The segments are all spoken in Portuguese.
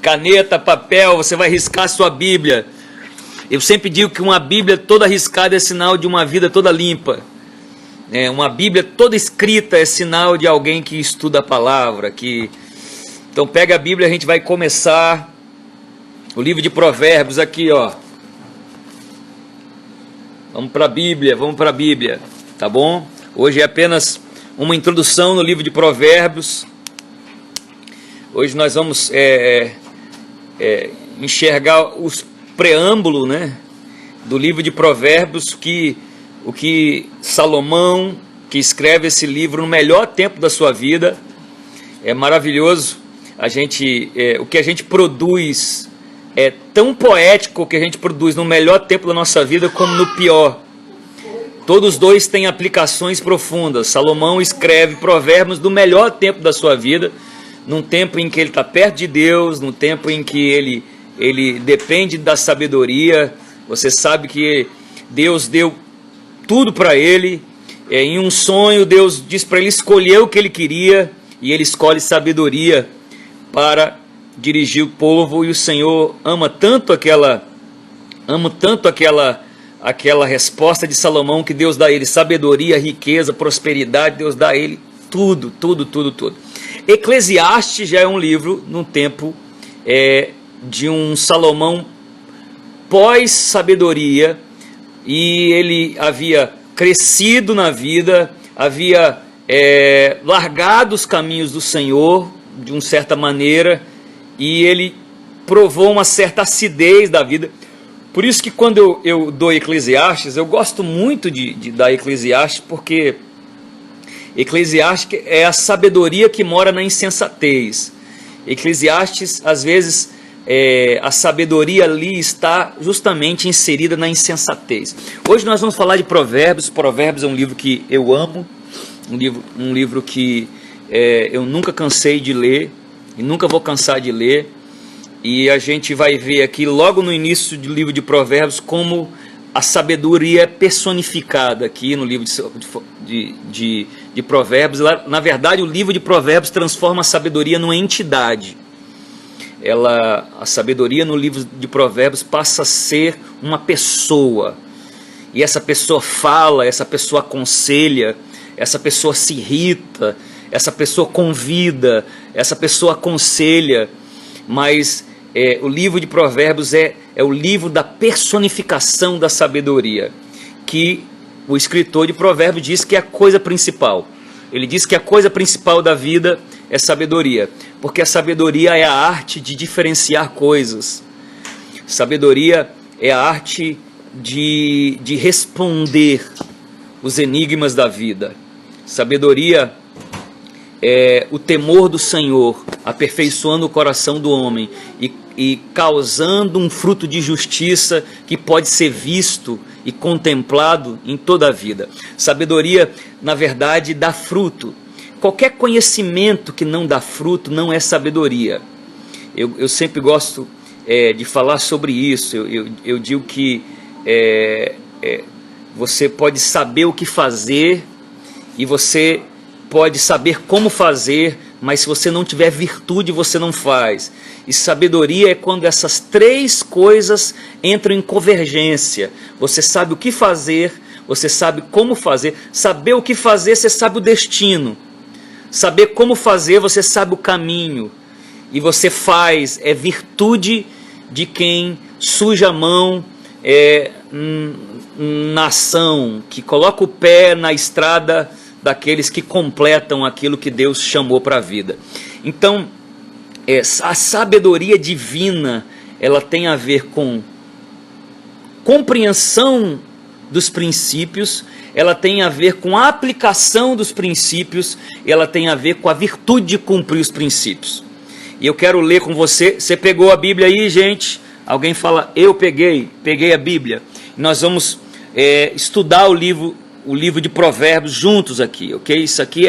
Caneta, papel, você vai riscar a sua Bíblia. Eu sempre digo que uma Bíblia toda riscada é sinal de uma vida toda limpa. Uma Bíblia toda escrita é sinal de alguém que estuda a palavra. Então pega a Bíblia, a gente vai começar o livro de Provérbios aqui, ó. Vamos para a Bíblia, tá bom? Hoje é apenas uma introdução no livro de Provérbios. Hoje nós vamos enxergar os preâmbulos, do livro de Provérbios, o que Salomão, que escreve esse livro no melhor tempo da sua vida. É maravilhoso. O que a gente produz é tão poético, o que a gente produz no melhor tempo da nossa vida como no pior. Todos dois têm aplicações profundas. Salomão escreve Provérbios no melhor tempo da sua vida, num tempo em que ele está perto de Deus, num tempo em que ele depende da sabedoria. Você sabe que Deus deu tudo para ele. Em um sonho, Deus diz para ele escolher o que ele queria, e ele escolhe sabedoria para dirigir o povo. E o Senhor ama tanto aquela resposta de Salomão, que Deus dá a ele sabedoria, riqueza, prosperidade. Deus dá a ele tudo. Eclesiastes já é um livro no tempo de um Salomão pós-sabedoria, e ele havia crescido na vida, havia largado os caminhos do Senhor de uma certa maneira, e ele provou uma certa acidez da vida. Por isso que quando eu dou Eclesiastes, eu gosto muito de dar Eclesiastes, porque Eclesiastes é a sabedoria que mora na insensatez. Eclesiastes, às vezes, a sabedoria ali está justamente inserida na insensatez. Hoje nós vamos falar de Provérbios. Provérbios é um livro que eu amo, um livro que eu nunca cansei de ler e nunca vou cansar de ler. E a gente vai ver aqui logo no início do livro de Provérbios como a sabedoria é personificada aqui no livro de Provérbios. Na verdade, o livro de Provérbios transforma a sabedoria numa entidade. A sabedoria no livro de Provérbios passa a ser uma pessoa. E essa pessoa fala, essa pessoa aconselha, essa pessoa se irrita, essa pessoa convida, essa pessoa aconselha. Mas o livro de Provérbios é o livro da personificação da sabedoria, que o escritor de Provérbios diz que é a coisa principal. Ele diz que a coisa principal da vida é sabedoria, porque a sabedoria é a arte de diferenciar coisas. Sabedoria é a arte de responder os enigmas da vida. Sabedoria é o temor do Senhor, aperfeiçoando o coração do homem e causando um fruto de justiça que pode ser visto e contemplado em toda a vida. Sabedoria, na verdade, dá fruto. Qualquer conhecimento que não dá fruto não é sabedoria. Eu sempre gosto de falar sobre isso. Eu digo que você pode saber o que fazer e você pode saber como fazer, mas se você não tiver virtude, você não faz. E sabedoria é quando essas três coisas entram em convergência. Você sabe o que fazer, você sabe como fazer. Saber o que fazer, você sabe o destino. Saber como fazer, você sabe o caminho. E você faz, é virtude de quem suja a mão na ação, que coloca o pé na estrada daqueles que completam aquilo que Deus chamou para a vida. Então, a sabedoria divina, ela tem a ver com compreensão dos princípios, ela tem a ver com a aplicação dos princípios, ela tem a ver com a virtude de cumprir os princípios. E eu quero ler com você. Você pegou a Bíblia aí, gente? Alguém fala, eu peguei a Bíblia. Nós vamos estudar o livro de Provérbios juntos aqui, ok? Isso aqui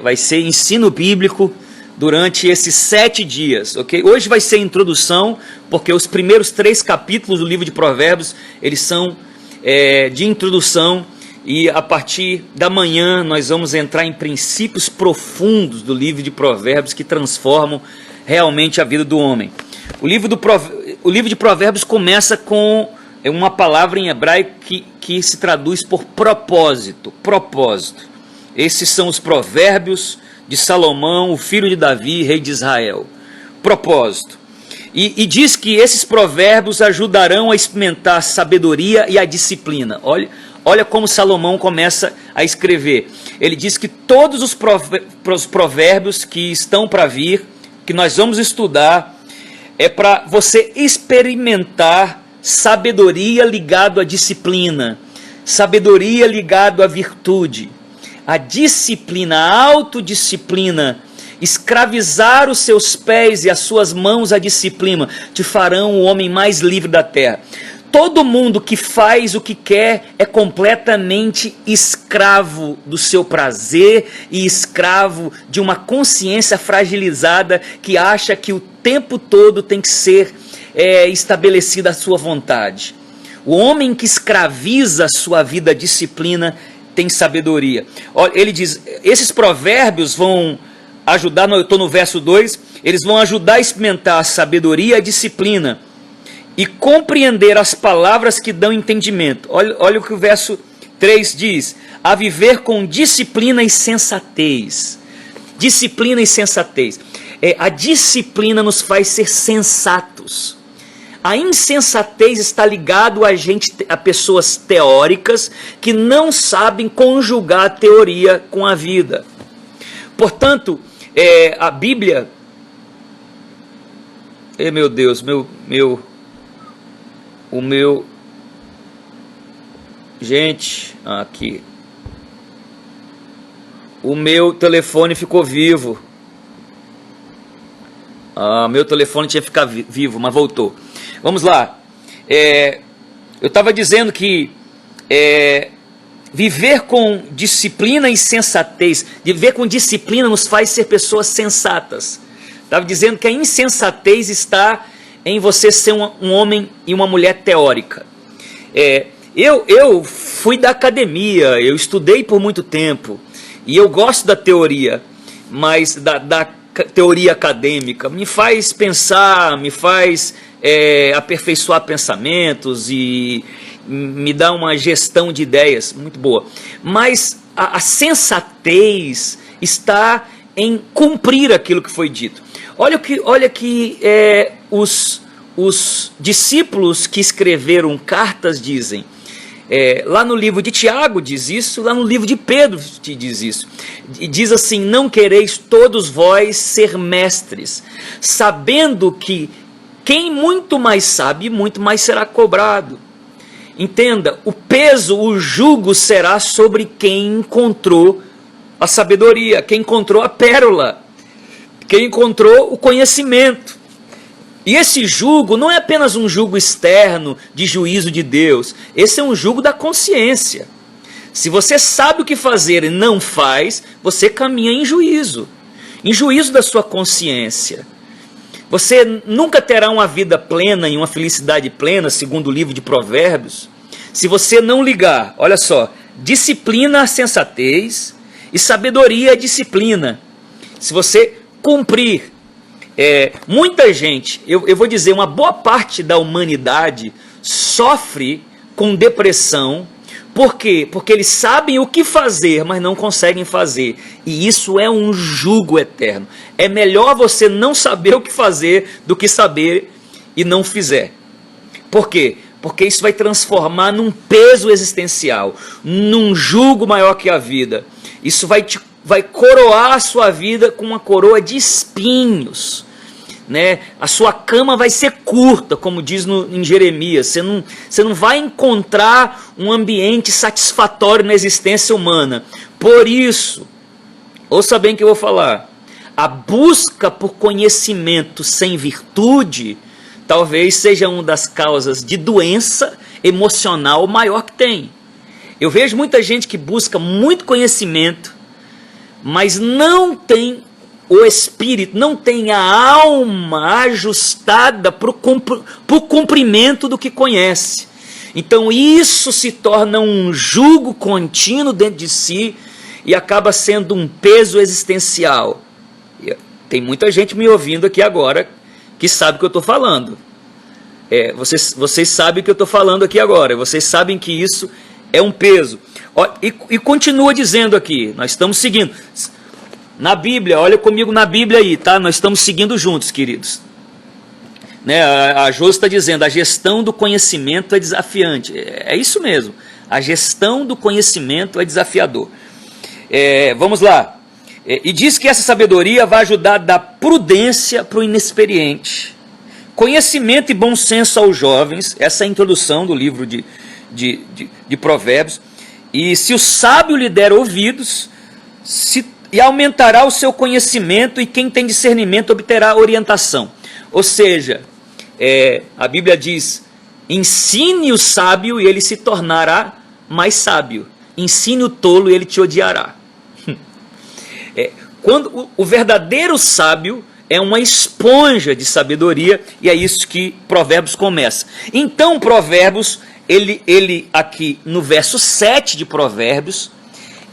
vai ser ensino bíblico durante esses 7 dias, ok? Hoje vai ser introdução, porque os primeiros 3 capítulos do livro de Provérbios, eles são de introdução, E a partir da manhã nós vamos entrar em princípios profundos do livro de Provérbios que transformam realmente a vida do homem. O livro de Provérbios começa com uma palavra em hebraico que se traduz por propósito. Propósito. Esses são os provérbios de Salomão, o filho de Davi, rei de Israel. Propósito. E diz que esses provérbios ajudarão a experimentar a sabedoria e a disciplina. Olha como Salomão começa a escrever. Ele diz que todos os provérbios que estão para vir, que nós vamos estudar, é para você experimentar sabedoria ligado à disciplina, sabedoria ligado à virtude, a disciplina, a autodisciplina, escravizar os seus pés e as suas mãos à disciplina, te farão o homem mais livre da terra. Todo mundo que faz o que quer é completamente escravo do seu prazer e escravo de uma consciência fragilizada que acha que o tempo todo tem que ser estabelecida a sua vontade. O homem que escraviza a sua vida à disciplina tem sabedoria. Ele diz, esses provérbios vão ajudar, eu estou no verso 2, eles vão ajudar a experimentar a sabedoria e a disciplina e compreender as palavras que dão entendimento. Olha o que o verso 3 diz, a viver com disciplina e sensatez. Disciplina e sensatez. A disciplina nos faz ser sensatos. A insensatez está ligado a pessoas teóricas que não sabem conjugar a teoria com a vida. Portanto, a Bíblia... meu Deus, gente, aqui, o meu telefone ficou vivo. Meu telefone tinha que ficar vivo, mas voltou. Vamos lá. Eu estava dizendo que viver com disciplina e sensatez, viver com disciplina nos faz ser pessoas sensatas. Estava dizendo que a insensatez está em você ser um homem e uma mulher teórica. Eu fui da academia, eu estudei por muito tempo, e eu gosto da teoria, mas da teoria acadêmica, me faz pensar, me faz aperfeiçoar pensamentos e me dá uma gestão de ideias muito boa. Mas a sensatez está em cumprir aquilo que foi dito. Olha que os discípulos que escreveram cartas dizem. Lá no livro de Tiago diz isso, lá no livro de Pedro te diz isso. E diz assim, não quereis todos vós ser mestres, sabendo que quem muito mais sabe, muito mais será cobrado. Entenda, o peso, o jugo será sobre quem encontrou a sabedoria, quem encontrou a pérola, quem encontrou o conhecimento. E esse jugo não é apenas um jugo externo de juízo de Deus, esse é um jugo da consciência. Se você sabe o que fazer e não faz, você caminha em juízo da sua consciência. Você nunca terá uma vida plena e uma felicidade plena, segundo o livro de Provérbios, se você não ligar, olha só, disciplina a sensatez e sabedoria a disciplina. Se você cumprir, muita gente, eu vou dizer, uma boa parte da humanidade sofre com depressão. Por quê? Porque eles sabem o que fazer, mas não conseguem fazer. E isso é um jugo eterno. É melhor você não saber o que fazer do que saber e não fizer. Por quê? Porque isso vai transformar num peso existencial, num jugo maior que a vida. Isso vai coroar a sua vida com uma coroa de espinhos. Né? A sua cama vai ser curta, como diz em Jeremias. Você não vai encontrar um ambiente satisfatório na existência humana. Por isso, ouça bem o que eu vou falar, a busca por conhecimento sem virtude talvez seja uma das causas de doença emocional maior que tem. Eu vejo muita gente que busca muito conhecimento, mas não tem o espírito, não tem a alma ajustada para o cumprimento do que conhece. Então isso se torna um jugo contínuo dentro de si e acaba sendo um peso existencial. Tem muita gente me ouvindo aqui agora que sabe o que eu estou falando. Vocês sabem o que eu estou falando aqui agora. Vocês sabem que isso é um peso. E continua dizendo aqui, nós estamos seguindo. Na Bíblia, olha comigo na Bíblia aí, tá? Nós estamos seguindo juntos, queridos. Né? A Josi está dizendo, a gestão do conhecimento é desafiante. É isso mesmo. A gestão do conhecimento é desafiador. Vamos lá. E diz que essa sabedoria vai ajudar a dar prudência para o inexperiente, conhecimento e bom senso aos jovens. Essa é a introdução do livro de Provérbios. E se o sábio lhe der ouvidos, e aumentará o seu conhecimento, e quem tem discernimento obterá orientação. Ou seja, a Bíblia diz, ensine o sábio e ele se tornará mais sábio. Ensine o tolo e ele te odiará. Quando o verdadeiro sábio é uma esponja de sabedoria, e é isso que Provérbios começa. Então Provérbios, ele aqui no verso 7 de Provérbios,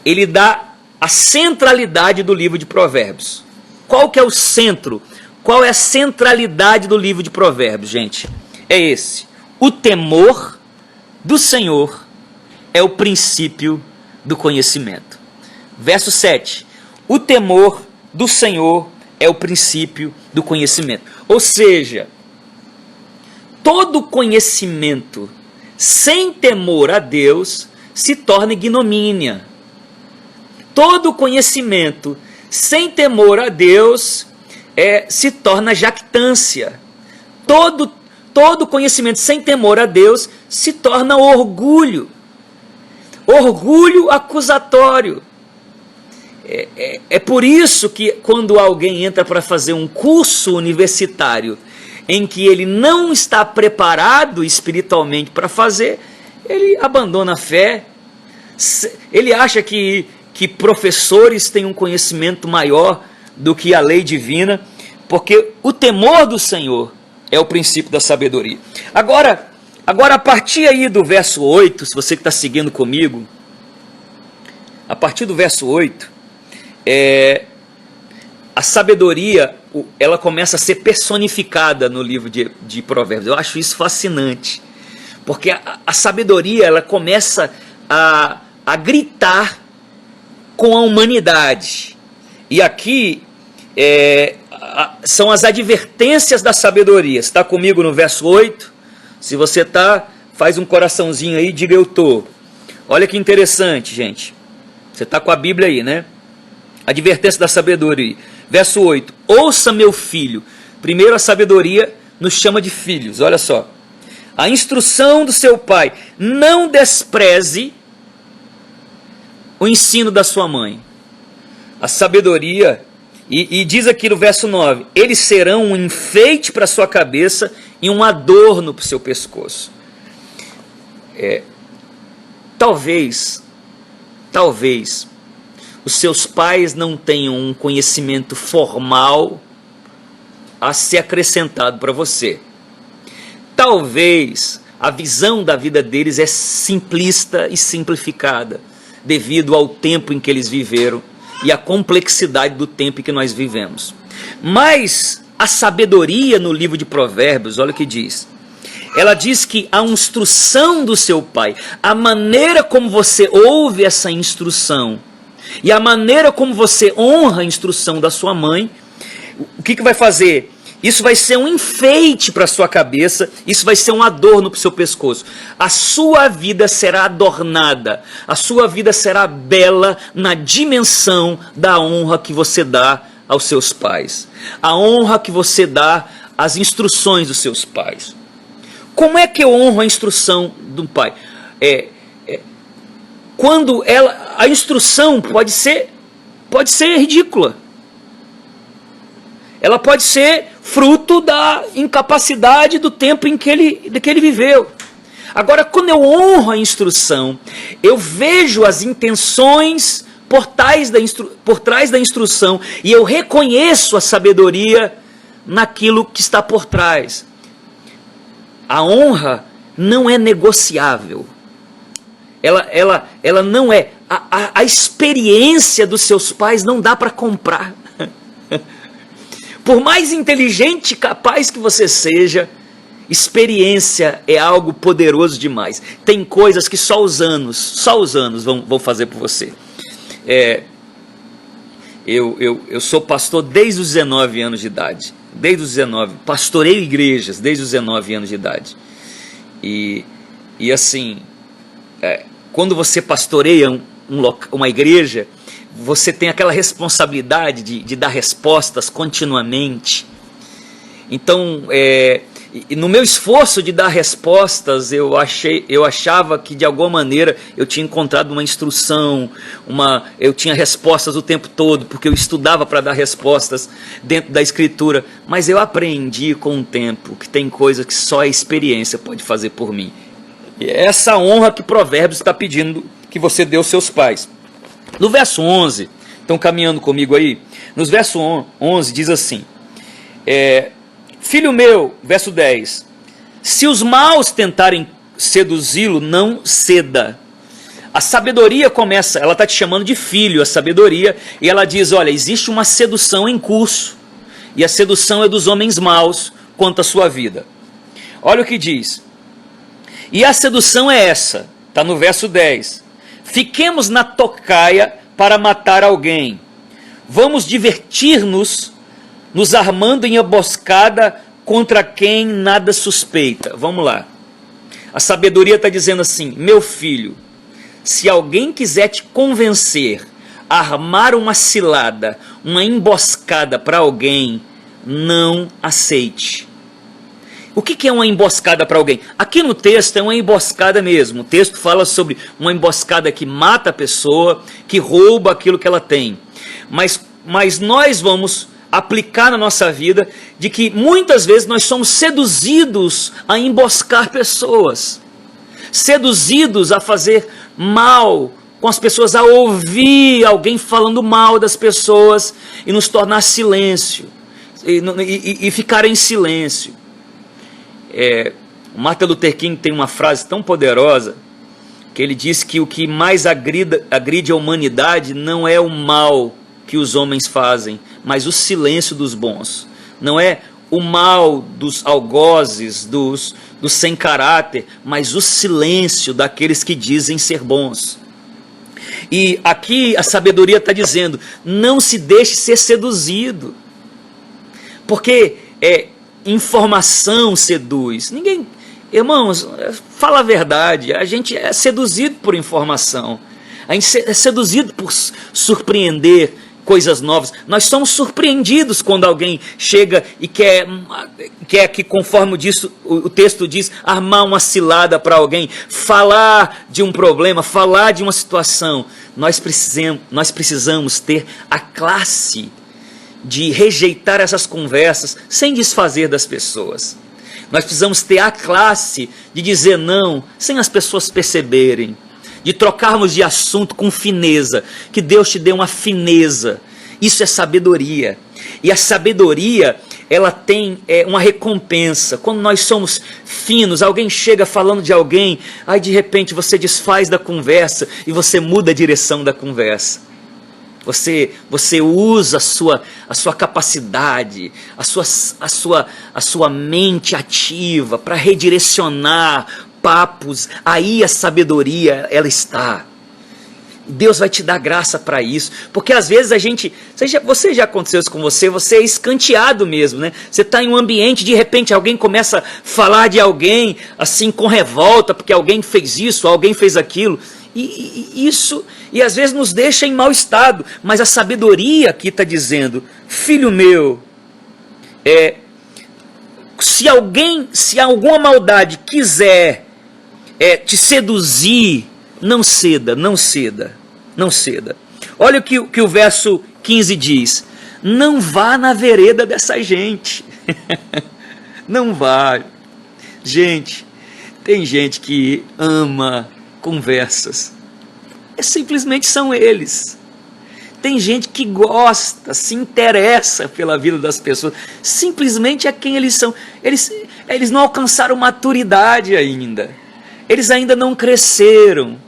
ele dá a centralidade do livro de Provérbios. Qual que é o centro? Qual é a centralidade do livro de Provérbios, gente? É esse. O temor do Senhor é o princípio do conhecimento. Verso 7. O temor do Senhor é o princípio do conhecimento. Ou seja, todo conhecimento sem temor a Deus se torna ignomínia. Todo conhecimento sem temor a Deus se torna jactância. Todo conhecimento sem temor a Deus se torna orgulho. Orgulho acusatório. É por isso que quando alguém entra para fazer um curso universitário em que ele não está preparado espiritualmente para fazer, ele abandona a fé. Ele acha que professores têm um conhecimento maior do que a lei divina, porque o temor do Senhor é o princípio da sabedoria. Agora a partir aí do verso 8, se você que está seguindo comigo, a partir do verso 8, a sabedoria, ela começa a ser personificada no livro de Provérbios. Eu acho isso fascinante, porque a sabedoria, ela começa a gritar com a humanidade. E aqui são as advertências da sabedoria. Está comigo no verso 8? Se você está, faz um coraçãozinho aí, diga eu estou. Olha que interessante, gente. Você está com a Bíblia aí, né? Advertência da sabedoria. Verso 8. Ouça, meu filho. Primeiro a sabedoria nos chama de filhos. Olha só. A instrução do seu pai. Não despreze o ensino da sua mãe. A sabedoria. E diz aqui no verso 9. Eles serão um enfeite para a sua cabeça e um adorno para o seu pescoço. Talvez os seus pais não tenham um conhecimento formal a ser acrescentado para você. Talvez a visão da vida deles é simplista e simplificada, devido ao tempo em que eles viveram e à complexidade do tempo em que nós vivemos. Mas a sabedoria no livro de Provérbios, olha o que diz. Ela diz que a instrução do seu pai, a maneira como você ouve essa instrução, e a maneira como você honra a instrução da sua mãe, o que vai fazer? Isso vai ser um enfeite para a sua cabeça, isso vai ser um adorno para o seu pescoço. A sua vida será adornada, a sua vida será bela na dimensão da honra que você dá aos seus pais. A honra que você dá às instruções dos seus pais. Como é que eu honro a instrução do pai? Quando a instrução pode ser ridícula. Ela pode ser fruto da incapacidade do tempo em que ele viveu. Agora, quando eu honro a instrução, eu vejo as intenções por trás da instrução e eu reconheço a sabedoria naquilo que está por trás. A honra não é negociável. Ela não é. A experiência dos seus pais não dá para comprar. Por mais inteligente e capaz que você seja, experiência é algo poderoso demais. Tem coisas que só os anos vão fazer por você. Eu sou pastor desde os 19 anos de idade. Desde os 19. Pastorei igrejas desde os 19 anos de idade. E assim, quando você pastoreia uma igreja, você tem aquela responsabilidade de dar respostas continuamente. Então, no meu esforço de dar respostas, eu achava que de alguma maneira eu tinha encontrado uma instrução, eu tinha respostas o tempo todo, porque eu estudava para dar respostas dentro da Escritura. Mas eu aprendi com o tempo que tem coisas que só a experiência pode fazer por mim. E é essa honra que Provérbios está pedindo que você dê aos seus pais. No verso 11, estão caminhando comigo aí? No verso 11 diz assim, filho meu, verso 10, se os maus tentarem seduzi-lo, não ceda. A sabedoria começa, ela está te chamando de filho, a sabedoria, e ela diz, olha, existe uma sedução em curso, e a sedução é dos homens maus quanto à sua vida. Olha o que diz, e a sedução é essa, está no verso 10, fiquemos na tocaia para matar alguém, vamos divertir-nos, nos armando em emboscada contra quem nada suspeita. Vamos lá, a sabedoria está dizendo assim, meu filho, se alguém quiser te convencer a armar uma cilada, uma emboscada para alguém, não aceite. O que é uma emboscada para alguém? Aqui no texto é uma emboscada mesmo. O texto fala sobre uma emboscada que mata a pessoa, que rouba aquilo que ela tem. Mas nós vamos aplicar na nossa vida de que muitas vezes nós somos seduzidos a emboscar pessoas. Seduzidos a fazer mal com as pessoas, a ouvir alguém falando mal das pessoas e nos tornar silêncio. E ficar em silêncio. Martin Luther King tem uma frase tão poderosa que ele diz que o que mais agride a humanidade não é o mal que os homens fazem, mas o silêncio dos bons. Não é o mal dos algozes, dos sem caráter, mas o silêncio daqueles que dizem ser bons. E aqui a sabedoria está dizendo, não se deixe ser seduzido, porque informação seduz. Irmãos, fala a verdade, a gente é seduzido por informação, a gente é seduzido por surpreender coisas novas. Nós somos surpreendidos quando alguém chega e quer que, conforme o texto diz, armar uma cilada para alguém, falar de um problema, falar de uma situação. Nós precisamos ter a classe de rejeitar essas conversas sem desfazer das pessoas. Nós precisamos ter a classe de dizer não, sem as pessoas perceberem, de trocarmos de assunto com fineza, que Deus te dê uma fineza. Isso é sabedoria. E a sabedoria, ela tem uma recompensa. Quando nós somos finos, alguém chega falando de alguém, aí de repente você desfaz da conversa e você muda a direção da conversa. Você usa a sua capacidade, a sua mente ativa para redirecionar papos. Aí a sabedoria, ela está. Deus vai te dar graça para isso, porque às vezes você já aconteceu isso com você é escanteado mesmo, né? Você está em um ambiente, de repente alguém começa a falar de alguém, assim, com revolta, porque alguém fez isso, alguém fez aquilo, e às vezes nos deixa em mau estado, mas a sabedoria aqui está dizendo, filho meu, se alguma maldade quiser te seduzir, não ceda. Olha o que o verso 15 diz, não vá na vereda dessa gente, não vá. Gente, tem gente que ama conversas, simplesmente são eles. Tem gente que gosta, se interessa pela vida das pessoas, simplesmente é quem eles são. Eles não alcançaram maturidade ainda, eles ainda não cresceram.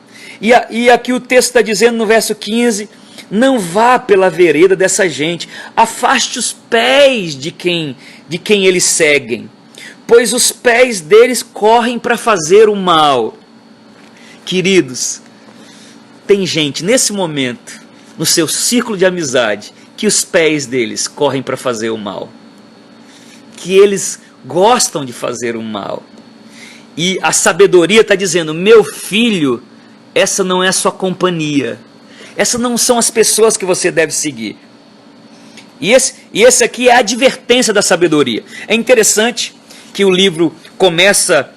E aqui o texto está dizendo no verso 15, não vá pela vereda dessa gente, afaste os pés de quem eles seguem, pois os pés deles correm para fazer o mal. Queridos, tem gente nesse momento, no seu círculo de amizade, que os pés deles correm para fazer o mal, que eles gostam de fazer o mal, e a sabedoria está dizendo, meu filho, essa não é a sua companhia, essas não são as pessoas que você deve seguir. E esse aqui é a advertência da sabedoria. É interessante que o livro começa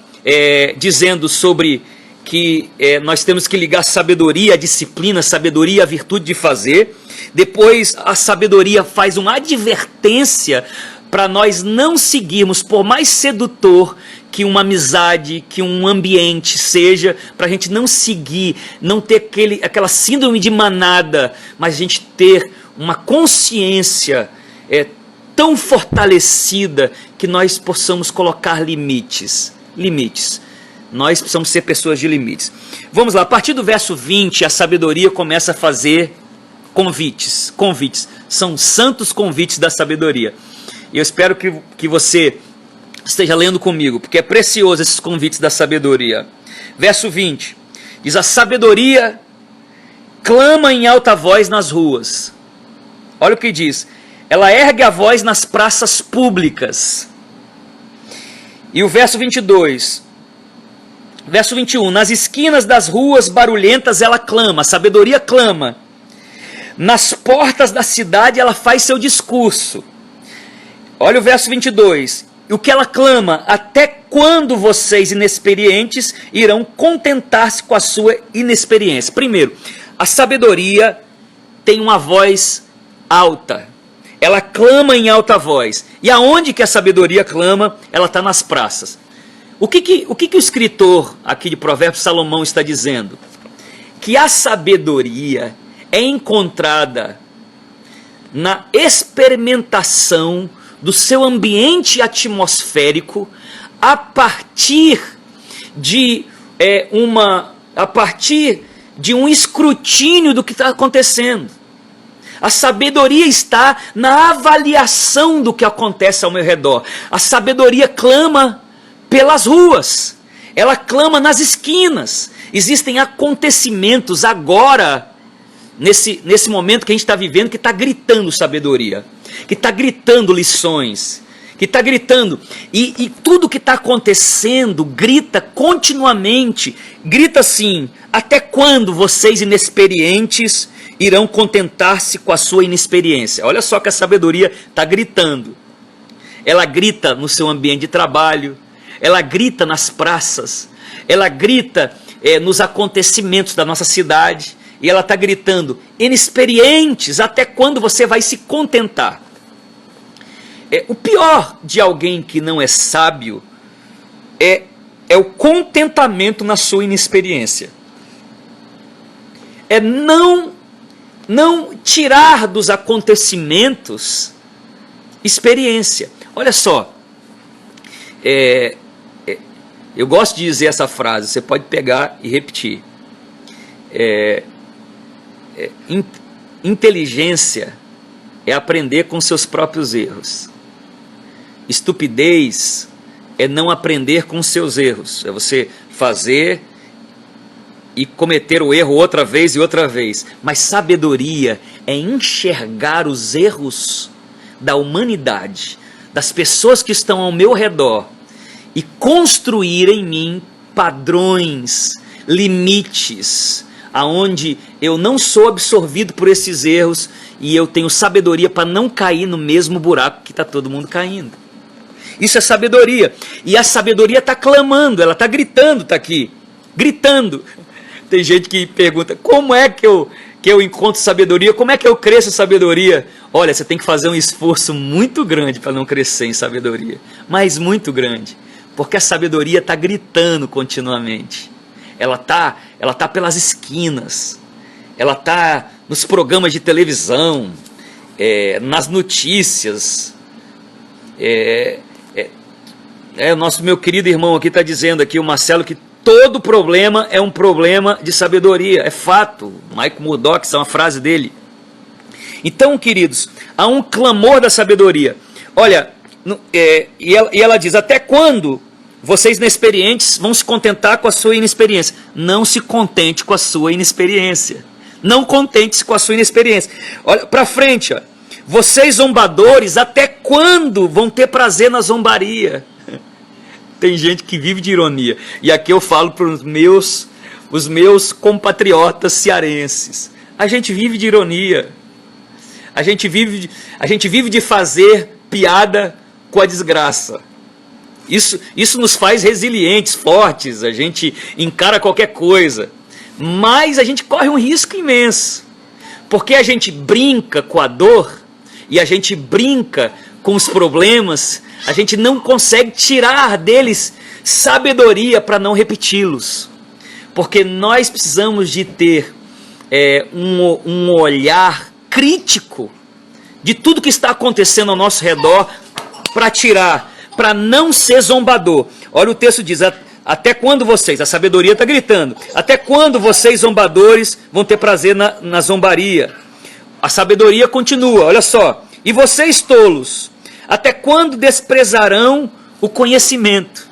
dizendo sobre que nós temos que ligar sabedoria à disciplina, sabedoria à virtude de fazer. Depois a sabedoria faz uma advertência para nós não seguirmos, por mais sedutor que uma amizade, que um ambiente seja, para a gente não seguir, não ter aquela síndrome de manada, mas a gente ter uma consciência tão fortalecida que nós possamos colocar limites. Nós precisamos ser pessoas de limites. Vamos lá, a partir do verso 20, a sabedoria começa a fazer convites. São santos convites da sabedoria. E eu espero que você esteja lendo comigo, porque é precioso esses convites da sabedoria. Verso 20, diz, a sabedoria clama em alta voz nas ruas. Olha o que diz, ela ergue a voz nas praças públicas. E o verso 22, verso 21, nas esquinas das ruas barulhentas ela clama, a sabedoria clama. Nas portas da cidade ela faz seu discurso. Olha o verso 22, o que ela clama, até quando vocês inexperientes irão contentar-se com a sua inexperiência? Primeiro, a sabedoria tem uma voz alta, ela clama em alta voz. E aonde que a sabedoria clama? Ela está nas praças. O que o escritor aqui de Provérbios, Salomão, está dizendo? Que a sabedoria é encontrada na experimentação do seu ambiente atmosférico a partir de um escrutínio do que está acontecendo. A sabedoria está na avaliação do que acontece ao meu redor. A sabedoria clama pelas ruas, ela clama nas esquinas. Existem acontecimentos agora, nesse momento que a gente está vivendo, que está gritando sabedoria, que está gritando lições, que está gritando, e tudo que está acontecendo grita continuamente, grita assim, até quando vocês inexperientes irão contentar-se com a sua inexperiência? Olha só que a sabedoria está gritando, ela grita no seu ambiente de trabalho, ela grita nas praças, ela grita nos acontecimentos da nossa cidade, e ela está gritando, inexperientes, até quando você vai se contentar? O pior de alguém que não é sábio é o contentamento na sua inexperiência. É não tirar dos acontecimentos experiência. Olha só, eu gosto de dizer essa frase, você pode pegar e repetir. Inteligência é aprender com seus próprios erros. Estupidez é não aprender com seus erros. É você fazer e cometer o erro outra vez e outra vez. Mas sabedoria é enxergar os erros da humanidade, das pessoas que estão ao meu redor, e construir em mim padrões, limites, aonde eu não sou absorvido por esses erros e eu tenho sabedoria para não cair no mesmo buraco que está todo mundo caindo. Isso é sabedoria. E a sabedoria está clamando, ela está gritando, está aqui, gritando. Tem gente que pergunta, como é que eu encontro sabedoria? Como é que eu cresço em sabedoria? Olha, você tem que fazer um esforço muito grande para não crescer em sabedoria, mas muito grande, porque a sabedoria está gritando continuamente. Ela tá pelas esquinas, ela está nos programas de televisão, nas notícias. O nosso meu querido irmão aqui está dizendo aqui, o Marcelo, que todo problema é um problema de sabedoria. É fato. Michael Murdock, essa é uma frase dele. Então, queridos, há um clamor da sabedoria. Olha, e ela diz, até quando vocês inexperientes vão se contentar com a sua inexperiência? Não se contente com a sua inexperiência. Não contente-se com a sua inexperiência. Olha para frente, ó. Vocês zombadores, até quando vão ter prazer na zombaria? Tem gente que vive de ironia. E aqui eu falo para os meus compatriotas cearenses. A gente vive de ironia. A gente vive de fazer piada com a desgraça. Isso nos faz resilientes, fortes. A gente encara qualquer coisa. Mas a gente corre um risco imenso. Porque a gente brinca com a dor e a gente brinca com os problemas, a gente não consegue tirar deles sabedoria para não repeti-los. Porque nós precisamos de ter um olhar crítico de tudo que está acontecendo ao nosso redor para tirar, para não ser zombador. Olha, o texto diz, até quando vocês, a sabedoria está gritando, até quando vocês zombadores vão ter prazer na zombaria? A sabedoria continua, olha só, e vocês tolos, até quando desprezarão o conhecimento?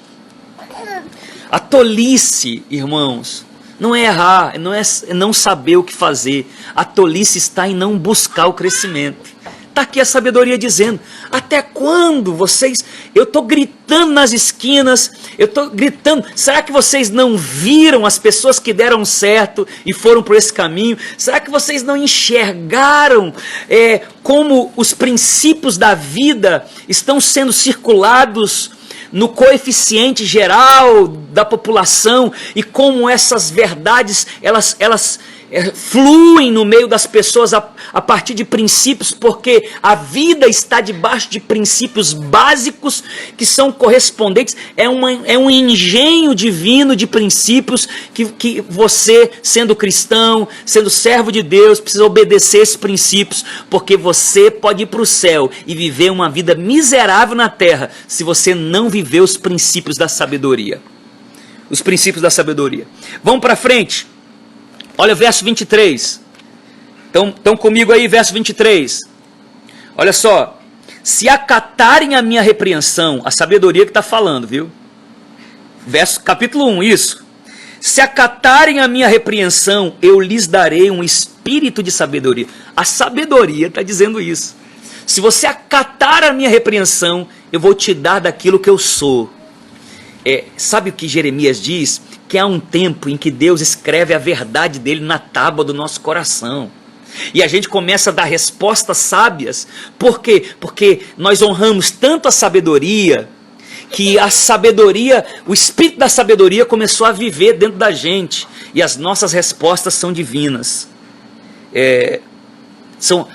A tolice, irmãos, não é errar, não é não saber o que fazer. A tolice está em não buscar o crescimento. Está aqui a sabedoria dizendo, até quando vocês... Eu estou gritando nas esquinas, eu estou gritando, será que vocês não viram as pessoas que deram certo e foram por esse caminho? Será que vocês não enxergaram como os princípios da vida estão sendo circulados no coeficiente geral da população e como essas verdades, elas fluem no meio das pessoas a partir de princípios, porque a vida está debaixo de princípios básicos que são correspondentes, é um engenho divino de princípios que você, sendo cristão, sendo servo de Deus, precisa obedecer esses princípios, porque você pode ir para o céu e viver uma vida miserável na terra, se você não viver os princípios da sabedoria. Os princípios da sabedoria. Vamos para frente. Olha o verso 23. Estão comigo aí, verso 23. Olha só. Se acatarem a minha repreensão, a sabedoria que está falando, viu? Capítulo 1, isso. Se acatarem a minha repreensão, eu lhes darei um espírito de sabedoria. A sabedoria está dizendo isso. Se você acatar a minha repreensão, eu vou te dar daquilo que eu sou. Sabe o que Jeremias diz? Que há um tempo em que Deus escreve a verdade dele na tábua do nosso coração. E a gente começa a dar respostas sábias. Por quê? Porque nós honramos tanto a sabedoria, que a sabedoria, o espírito da sabedoria começou a viver dentro da gente. E as nossas respostas são divinas.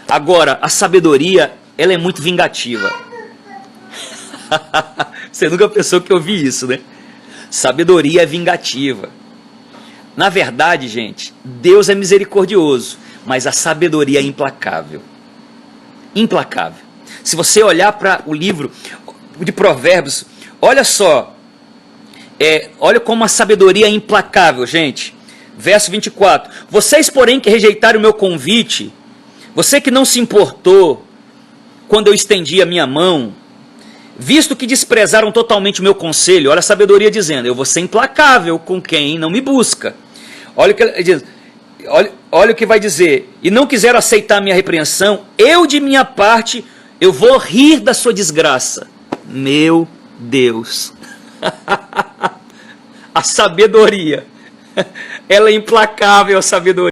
Agora, a sabedoria, ela é muito vingativa. Você nunca pensou que eu ouvi isso, né? Sabedoria é vingativa. Na verdade, gente, Deus é misericordioso, mas a sabedoria é implacável. Implacável. Se você olhar para o livro de Provérbios, olha só. Olha como a sabedoria é implacável, gente. Verso 24. Vocês, porém, que rejeitaram o meu convite, você que não se importou quando eu estendi a minha mão, visto que desprezaram totalmente o meu conselho, olha a sabedoria dizendo, eu vou ser implacável com quem não me busca. Olha o que ele diz, olha o que vai dizer, e não quiseram aceitar a minha repreensão, eu de minha parte, eu vou rir da sua desgraça. Meu Deus. A sabedoria, ela é implacável, a sabedoria.